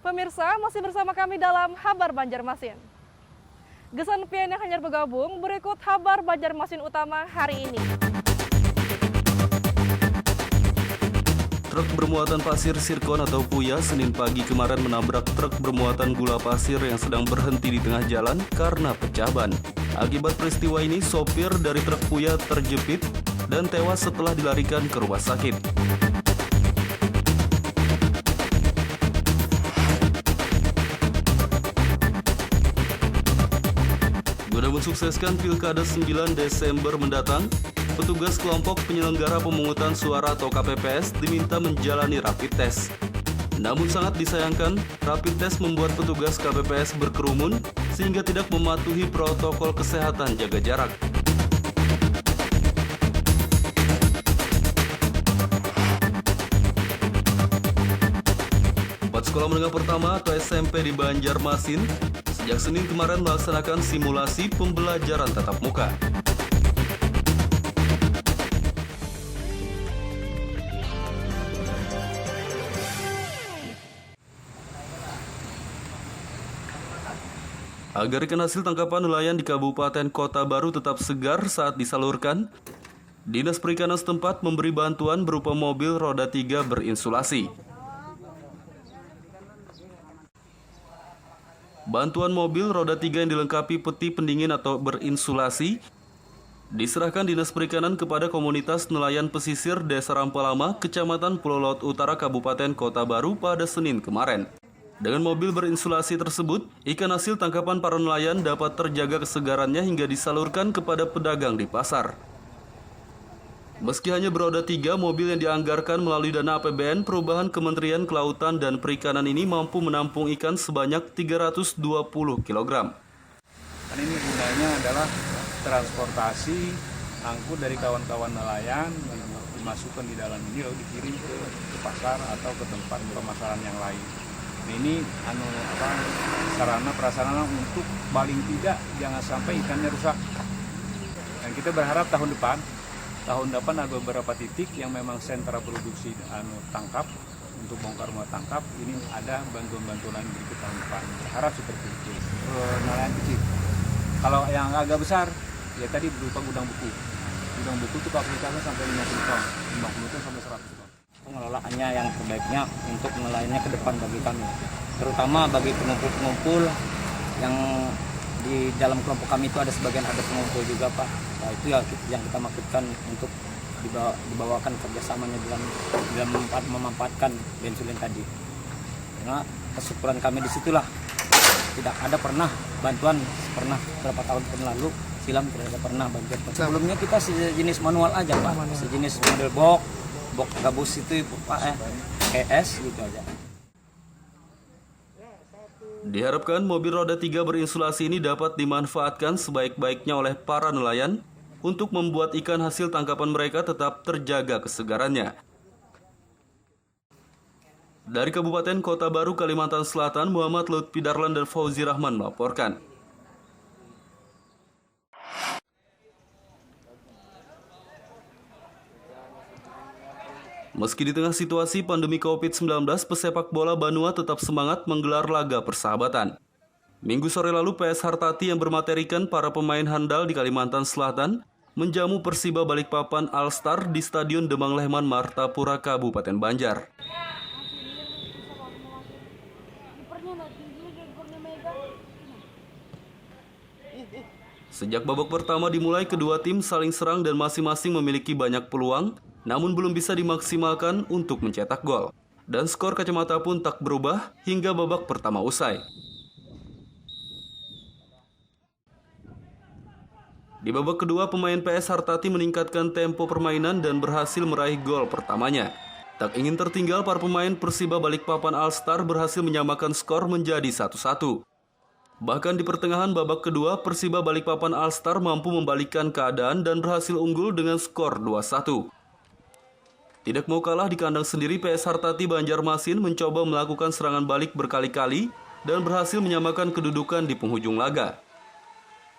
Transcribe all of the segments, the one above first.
Pemirsa, masih bersama kami dalam Habar Banjarmasin. Gesan pian yang hanya bergabung, berikut Habar Banjarmasin utama hari ini. Truk bermuatan pasir Sirkon atau Puya Senin pagi kemarin menabrak truk bermuatan gula pasir yang sedang berhenti di tengah jalan karena pecah ban. Akibat peristiwa ini, sopir dari truk Puya terjepit dan tewas setelah dilarikan ke rumah sakit. Guna mensukseskan Pilkada 9 Desember mendatang, petugas kelompok penyelenggara pemungutan suara atau KPPS diminta menjalani rapid test. Namun sangat disayangkan, rapid test membuat petugas KPPS berkerumun sehingga tidak mematuhi protokol kesehatan jaga jarak. Sekolah menengah pertama atau SMP di Banjarmasin sejak Senin kemarin melaksanakan simulasi pembelajaran tatap muka. Agar ikan hasil tangkapan nelayan di Kabupaten Kota Baru tetap segar saat disalurkan, Dinas Perikanan setempat memberi bantuan berupa mobil roda 3 berinsulasi. Bantuan mobil roda 3 yang dilengkapi peti pendingin atau berinsulasi diserahkan Dinas Perikanan kepada komunitas nelayan pesisir Desa Rampalama, Kecamatan Pulau Laut Utara, Kabupaten Kota Baru pada Senin kemarin. Dengan mobil berinsulasi tersebut, ikan hasil tangkapan para nelayan dapat terjaga kesegarannya hingga disalurkan kepada pedagang di pasar. Meski hanya beroda 3, mobil yang dianggarkan melalui dana APBN Perubahan Kementerian Kelautan dan Perikanan ini mampu menampung ikan sebanyak 320 kg. Kan ini gunanya adalah transportasi angkut dari kawan-kawan nelayan dimasukkan di dalam ini lalu dikirim ke pasar atau ke tempat pemasaran yang lain. Nah, ini sarana prasarana untuk paling tidak jangan sampai ikannya rusak. Dan kita berharap tahun depan ada beberapa titik yang memang sentra produksi tangkap untuk bongkar muat tangkap, ini ada bantuan-bantuan berikut tahun depan. Harap seperti itu. Nelayan kecil. Kalau yang agak besar, ya tadi berupa gudang buku. Gudang buku itu kapasitasnya sampai 50 ton, 50 ton sampai 100 ton. Pengelolaannya yang terbaiknya untuk nelayannya ke depan bagi kami, terutama bagi pengumpul-pengumpul yang di dalam kelompok kami itu ada sebagian ada pengumpul juga Pak. Nah, itu ya yang kita maksudkan untuk dibawakan kerjasamanya dalam memanfaatkan bensulin tadi. Karena kesyukuran kami disitulah tidak ada pernah bantuan berapa tahun lalu silam tidak ada pernah bantuan. Sebelumnya kita sejenis manual aja Pak, sejenis model box gabus itu Pak KS gitu aja. Diharapkan mobil roda 3 berinsulasi ini dapat dimanfaatkan sebaik-baiknya oleh para nelayan untuk membuat ikan hasil tangkapan mereka tetap terjaga kesegarannya. Dari Kabupaten Kota Baru, Kalimantan Selatan, Muhammad Lutfi Darlan dan Fauzi Rahman melaporkan. Meski di tengah situasi pandemi COVID-19, pesepak bola Banua tetap semangat menggelar laga persahabatan. Minggu sore lalu, PS Hartati yang bermaterikan para pemain handal di Kalimantan Selatan menjamu Persiba Balikpapan All-Star di Stadion Demang Lehman Martapura, Kabupaten Banjar. Sejak babak pertama dimulai, kedua tim saling serang dan masing-masing memiliki banyak peluang, namun belum bisa dimaksimalkan untuk mencetak gol. Dan skor kacamata pun tak berubah hingga babak pertama usai. Di babak kedua, pemain PS Hartati meningkatkan tempo permainan dan berhasil meraih gol pertamanya. Tak ingin tertinggal, para pemain Persiba Balikpapan All-Star berhasil menyamakan skor menjadi 1-1. Bahkan di pertengahan babak kedua, Persiba Balikpapan All-Star mampu membalikkan keadaan dan berhasil unggul dengan skor 2-1. Tidak mau kalah di kandang sendiri, PS Hartati Banjarmasin mencoba melakukan serangan balik berkali-kali dan berhasil menyamakan kedudukan di penghujung laga.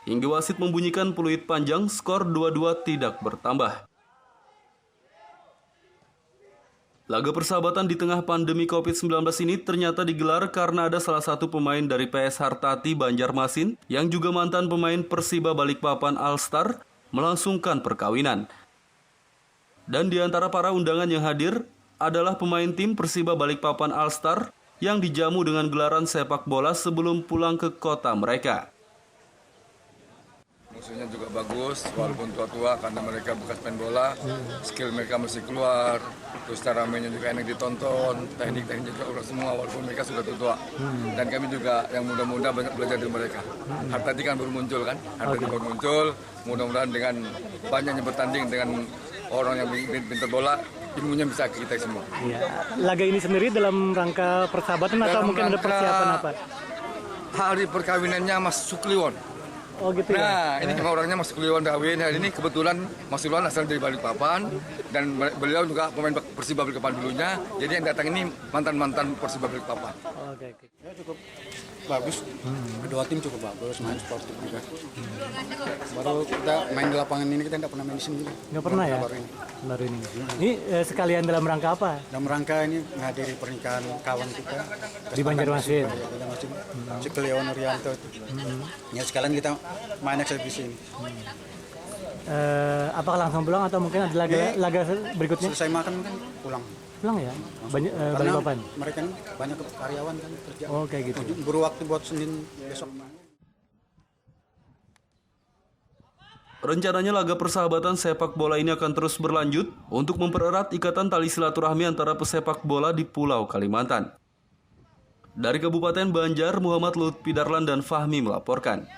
Hingga wasit membunyikan peluit panjang, skor 2-2 tidak bertambah. Laga persahabatan di tengah pandemi COVID-19 ini ternyata digelar karena ada salah satu pemain dari PS Hartati Banjarmasin yang juga mantan pemain Persiba Balikpapan All-Star melangsungkan perkawinan. Dan di antara para undangan yang hadir adalah pemain tim Persiba Balikpapan All-Star yang dijamu dengan gelaran sepak bola sebelum pulang ke kota mereka. Musuhnya juga bagus, walaupun tua-tua karena mereka bekas main bola, skill mereka masih keluar, terus cara mainnya juga enak ditonton, teknik-tekniknya juga udah semua walaupun mereka sudah tua. Dan kami juga yang muda-muda banyak belajar dari mereka. Hartati kan baru muncul kan, Hartati baru muncul, mudah-mudahan dengan banyaknya bertanding dengan orang yang pintar bola, ilmunya bisa ke kita semua. Ya. Laga ini sendiri dalam rangka persahabatan atau Dalam mungkin ada persiapan apa? Hari perkawinannya Mas Sukliwon. Oh gitu ya? Nah, ini memang orangnya Mas Sukliwon Dawin. Hari ini kebetulan Mas Sukliwon asal dari Balikpapan dan beliau juga pemain Persiba Balikpapan dulunya. Jadi yang datang ini mantan-mantan Persiba Balikpapan. Oke. Ya cukup bagus, kedua tim cukup bagus, main sportif juga. Baru kita main di lapangan ini, kita tidak pernah main di sini. Nggak pernah ya? Baru ini. Ini sekalian dalam rangka apa? Dalam rangka ini menghadiri pernikahan kawan kita Di Banjarmasin. Si Cleo Nuryanto itu. Ya sekalian kita main eksebisi ini. Apakah langsung pulang atau mungkin ada laga berikutnya? Selesai makan kan pulang. Pulang ya? Karena Balikpapan? mereka ini banyak karyawan kan kerja. Oh kayak gitu. Buru waktu buat Senin besok. Rencananya laga persahabatan sepak bola ini akan terus berlanjut untuk mempererat ikatan tali silaturahmi antara pesepak bola di Pulau Kalimantan. Dari Kabupaten Banjar, Muhammad Lutfi Darlan dan Fahmi melaporkan.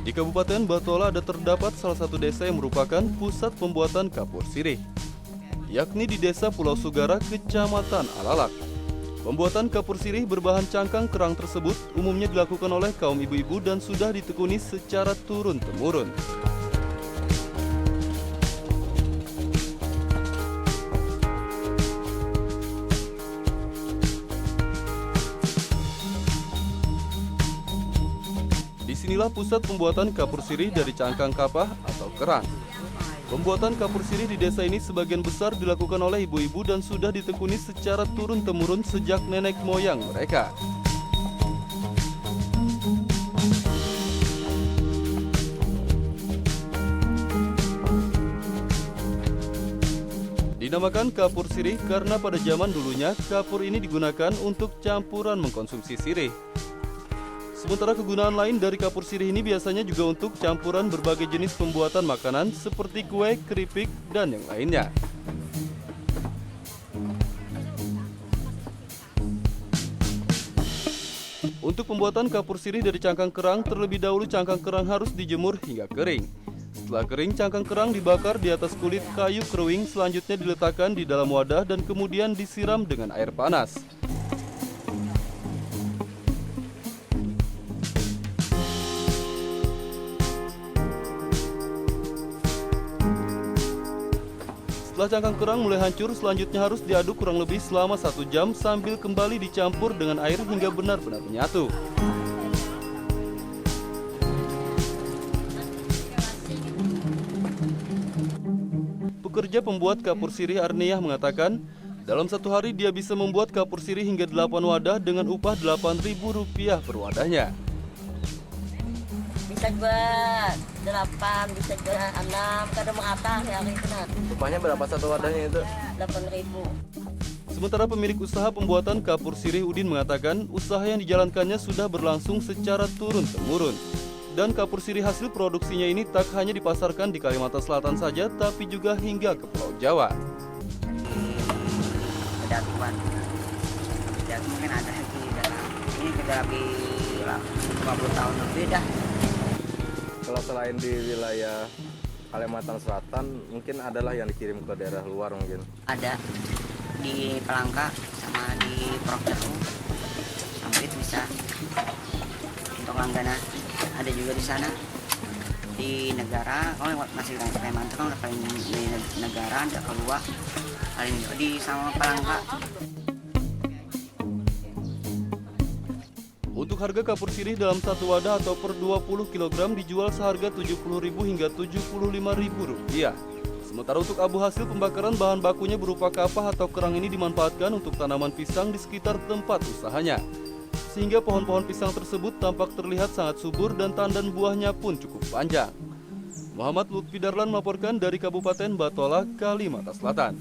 Di Kabupaten Batola ada terdapat salah satu desa yang merupakan pusat pembuatan kapur sirih, yakni di Desa Pulau Sugara, Kecamatan Alalak. Pembuatan kapur sirih berbahan cangkang kerang tersebut umumnya dilakukan oleh kaum ibu-ibu dan sudah ditekuni secara turun-temurun. Disinilah pusat pembuatan kapur sirih dari cangkang kapah atau kerang. Pembuatan kapur sirih di desa ini sebagian besar dilakukan oleh ibu-ibu dan sudah ditekuni secara turun-temurun sejak nenek moyang mereka. Dinamakan kapur sirih karena pada zaman dulunya kapur ini digunakan untuk campuran mengkonsumsi sirih. Sementara kegunaan lain dari kapur sirih ini biasanya juga untuk campuran berbagai jenis pembuatan makanan seperti kue, keripik, dan yang lainnya. Untuk pembuatan kapur sirih dari cangkang kerang, terlebih dahulu cangkang kerang harus dijemur hingga kering. Setelah kering, cangkang kerang dibakar di atas kulit kayu keruing, selanjutnya diletakkan di dalam wadah dan kemudian disiram dengan air panas. Setelah cangkang kerang mulai hancur, selanjutnya harus diaduk kurang lebih selama 1 jam sambil kembali dicampur dengan air hingga benar-benar menyatu. Pekerja pembuat kapur sirih Arniah mengatakan, dalam 1 hari dia bisa membuat kapur sirih hingga 8 wadah dengan upah Rp8.000 per wadahnya. Bisa buat 8, bisa buat 6, kadang mengatas ya gitu. Upahnya berapa satu wadahnya itu? 8.000. Sementara pemilik usaha pembuatan kapur sirih Udin mengatakan usaha yang dijalankannya sudah berlangsung secara turun-temurun. Dan kapur sirih hasil produksinya ini tak hanya dipasarkan di Kalimantan Selatan saja, tapi juga hingga ke Pulau Jawa. Ada tuan. Dan mungkin ada lagi. Ini sudah lebih 50 tahun lebih dah. Kalau selain di wilayah Kalimantan Selatan mungkin adalah yang dikirim ke daerah luar mungkin. Ada di Pelangka sama di Prokjaku, Sampit bisa. Untuk Langgana ada juga di sana. Di negara, kalau masih Kalimantan kan udah paling di negara, ada keluar paling di sama Pelangka. Untuk harga kapur sirih dalam satu wadah atau per 20 kg dijual seharga Rp70.000 hingga Rp75.000. Sementara untuk abu hasil pembakaran bahan bakunya berupa kapah atau kerang ini dimanfaatkan untuk tanaman pisang di sekitar tempat usahanya. Sehingga pohon-pohon pisang tersebut tampak terlihat sangat subur dan tandan buahnya pun cukup panjang. Muhammad Lutfi Darlan melaporkan dari Kabupaten Batola, Kalimantan Selatan.